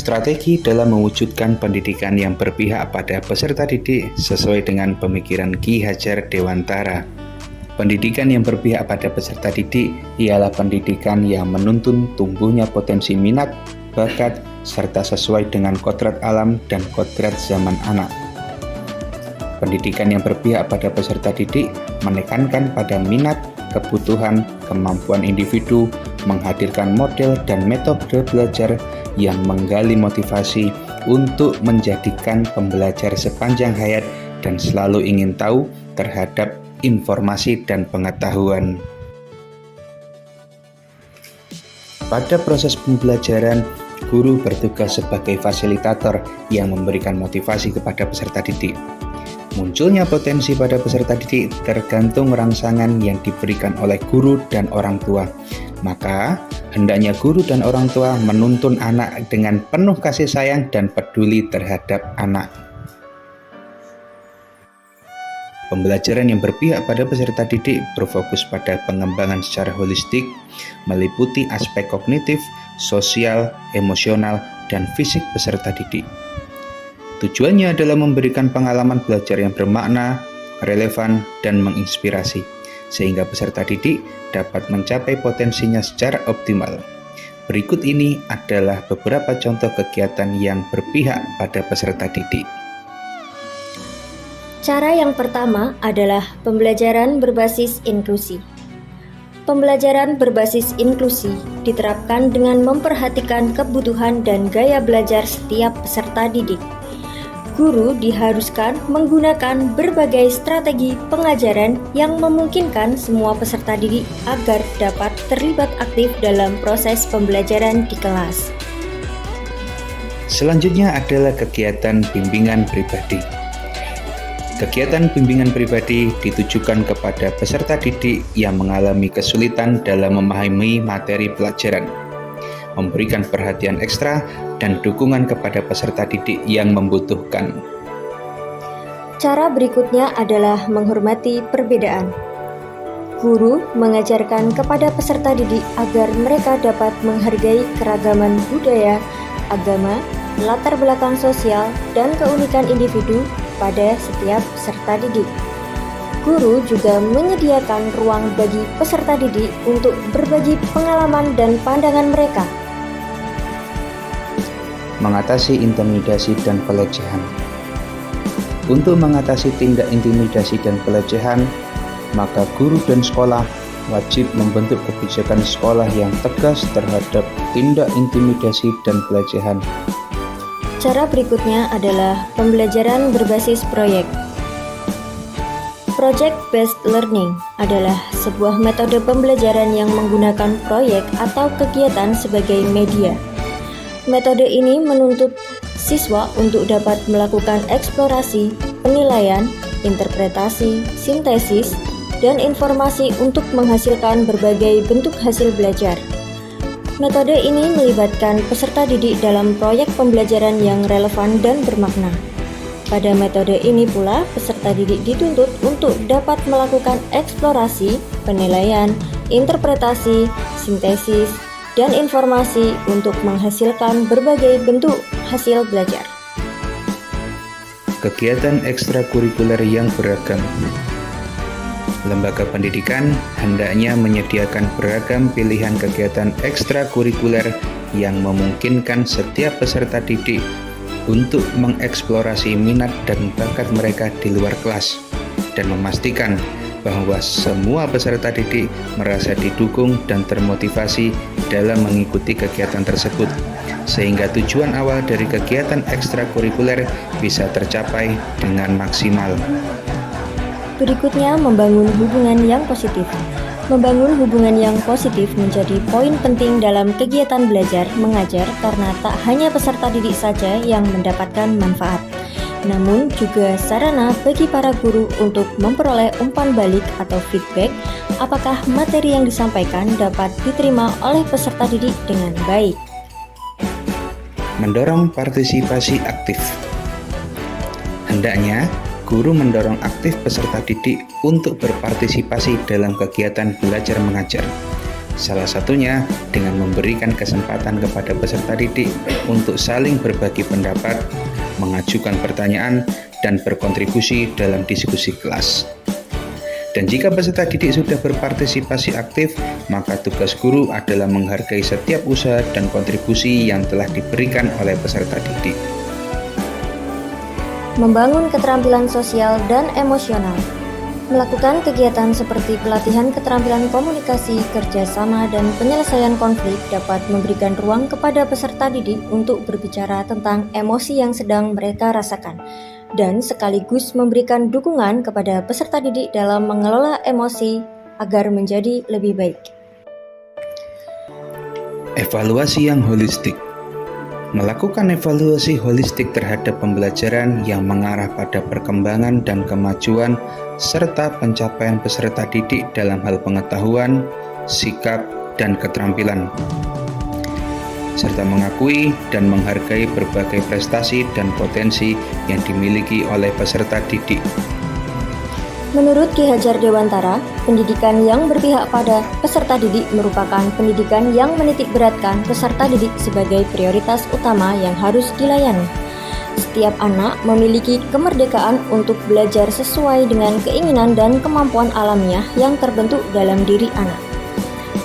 Strategi dalam mewujudkan pendidikan yang berpihak pada peserta didik sesuai dengan pemikiran Ki Hajar Dewantara. Pendidikan yang berpihak pada peserta didik ialah pendidikan yang menuntun tumbuhnya potensi minat, bakat, serta sesuai dengan kodrat alam dan kodrat zaman anak. Pendidikan yang berpihak pada peserta didik menekankan pada minat, kebutuhan, kemampuan individu, menghadirkan model dan metode belajar yang menggali motivasi untuk menjadikan pembelajar sepanjang hayat dan selalu ingin tahu terhadap informasi dan pengetahuan. Pada proses pembelajaran, guru bertugas sebagai fasilitator yang memberikan motivasi kepada peserta didik. Munculnya potensi pada peserta didik tergantung rangsangan yang diberikan oleh guru dan orang tua. Maka, hendaknya guru dan orang tua menuntun anak dengan penuh kasih sayang dan peduli terhadap anak. Pembelajaran yang berpihak pada peserta didik berfokus pada pengembangan secara holistik, meliputi aspek kognitif, sosial, emosional, dan fisik peserta didik. Tujuannya adalah memberikan pengalaman belajar yang bermakna, relevan, dan menginspirasi, sehingga peserta didik dapat mencapai potensinya secara optimal. Berikut ini adalah beberapa contoh kegiatan yang berpihak pada peserta didik. Cara yang pertama adalah pembelajaran berbasis inklusi. Pembelajaran berbasis inklusi diterapkan dengan memperhatikan kebutuhan dan gaya belajar setiap peserta didik. Guru diharuskan menggunakan berbagai strategi pengajaran yang memungkinkan semua peserta didik agar dapat terlibat aktif dalam proses pembelajaran di kelas. Selanjutnya adalah kegiatan bimbingan pribadi. Kegiatan bimbingan pribadi ditujukan kepada peserta didik yang mengalami kesulitan dalam memahami materi pelajaran, memberikan perhatian ekstra dan dukungan kepada peserta didik yang membutuhkan. Cara berikutnya adalah menghormati perbedaan. Guru mengajarkan kepada peserta didik agar mereka dapat menghargai keragaman budaya, agama, latar belakang sosial, dan keunikan individu pada setiap peserta didik. Guru juga menyediakan ruang bagi peserta didik untuk berbagi pengalaman dan pandangan mereka. Mengatasi intimidasi dan pelecehan. Untuk mengatasi tindak intimidasi dan pelecehan, maka guru dan sekolah wajib membentuk kebijakan sekolah yang tegas terhadap tindak intimidasi dan pelecehan. Cara berikutnya adalah pembelajaran berbasis proyek. Project-based learning adalah sebuah metode pembelajaran yang menggunakan proyek atau kegiatan sebagai media. Metode ini menuntut siswa untuk dapat melakukan eksplorasi, penilaian, interpretasi, sintesis, dan informasi untuk menghasilkan berbagai bentuk hasil belajar. Metode ini melibatkan peserta didik dalam proyek pembelajaran yang relevan dan bermakna. Pada metode ini pula, peserta didik dituntut untuk dapat melakukan eksplorasi, penilaian, interpretasi, sintesis, dan informasi untuk menghasilkan berbagai bentuk hasil belajar. Kegiatan ekstrakurikuler yang beragam. Lembaga pendidikan hendaknya menyediakan beragam pilihan kegiatan ekstrakurikuler yang memungkinkan setiap peserta didik untuk mengeksplorasi minat dan bakat mereka di luar kelas dan memastikan bahwa semua peserta didik merasa didukung dan termotivasi dalam mengikuti kegiatan tersebut, sehingga tujuan awal dari kegiatan ekstrakurikuler bisa tercapai dengan maksimal. Berikutnya, membangun hubungan yang positif. Membangun hubungan yang positif menjadi poin penting dalam kegiatan belajar mengajar karena tak hanya peserta didik saja yang mendapatkan manfaat, namun juga sarana bagi para guru untuk memperoleh umpan balik atau feedback apakah materi yang disampaikan dapat diterima oleh peserta didik dengan baik. Mendorong partisipasi aktif. Hendaknya guru mendorong aktif peserta didik untuk berpartisipasi dalam kegiatan belajar mengajar, Salah satunya dengan memberikan kesempatan kepada peserta didik untuk saling berbagi pendapat, mengajukan pertanyaan, dan berkontribusi dalam diskusi kelas. Dan jika peserta didik sudah berpartisipasi aktif, maka tugas guru adalah menghargai setiap usaha dan kontribusi yang telah diberikan oleh peserta didik. Membangun keterampilan sosial dan emosional. Melakukan kegiatan seperti pelatihan keterampilan komunikasi, kerjasama, dan penyelesaian konflik dapat memberikan ruang kepada peserta didik untuk berbicara tentang emosi yang sedang mereka rasakan, dan sekaligus memberikan dukungan kepada peserta didik dalam mengelola emosi agar menjadi lebih baik. Evaluasi yang holistik. Melakukan evaluasi holistik terhadap pembelajaran yang mengarah pada perkembangan dan kemajuan serta pencapaian peserta didik dalam hal pengetahuan, sikap, dan keterampilan, serta mengakui dan menghargai berbagai prestasi dan potensi yang dimiliki oleh peserta didik. Menurut Ki Hajar Dewantara, pendidikan yang berpihak pada peserta didik merupakan pendidikan yang menitikberatkan peserta didik sebagai prioritas utama yang harus dilayani. Setiap anak memiliki kemerdekaan untuk belajar sesuai dengan keinginan dan kemampuan alamiah yang terbentuk dalam diri anak.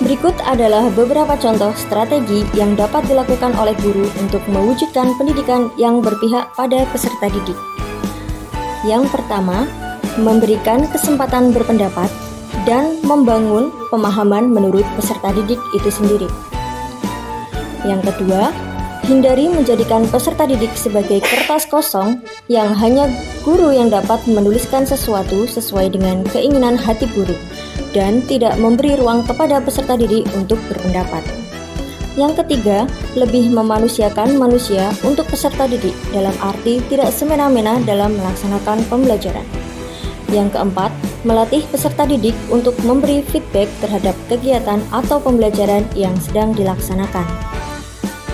Berikut adalah beberapa contoh strategi yang dapat dilakukan oleh guru untuk mewujudkan pendidikan yang berpihak pada peserta didik. Yang pertama, memberikan kesempatan berpendapat dan membangun pemahaman menurut peserta didik itu sendiri. Yang kedua, hindari menjadikan peserta didik sebagai kertas kosong yang hanya guru yang dapat menuliskan sesuatu sesuai dengan keinginan hati guru dan tidak memberi ruang kepada peserta didik untuk berpendapat. Yang ketiga, lebih memanusiakan manusia untuk peserta didik dalam arti tidak semena-mena dalam melaksanakan pembelajaran. Yang keempat, melatih peserta didik untuk memberi feedback terhadap kegiatan atau pembelajaran yang sedang dilaksanakan.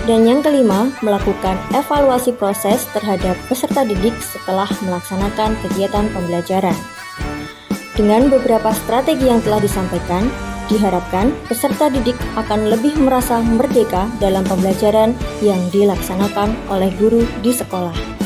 Dan yang kelima, melakukan evaluasi proses terhadap peserta didik setelah melaksanakan kegiatan pembelajaran. Dengan beberapa strategi yang telah disampaikan, diharapkan peserta didik akan lebih merasa merdeka dalam pembelajaran yang dilaksanakan oleh guru di sekolah.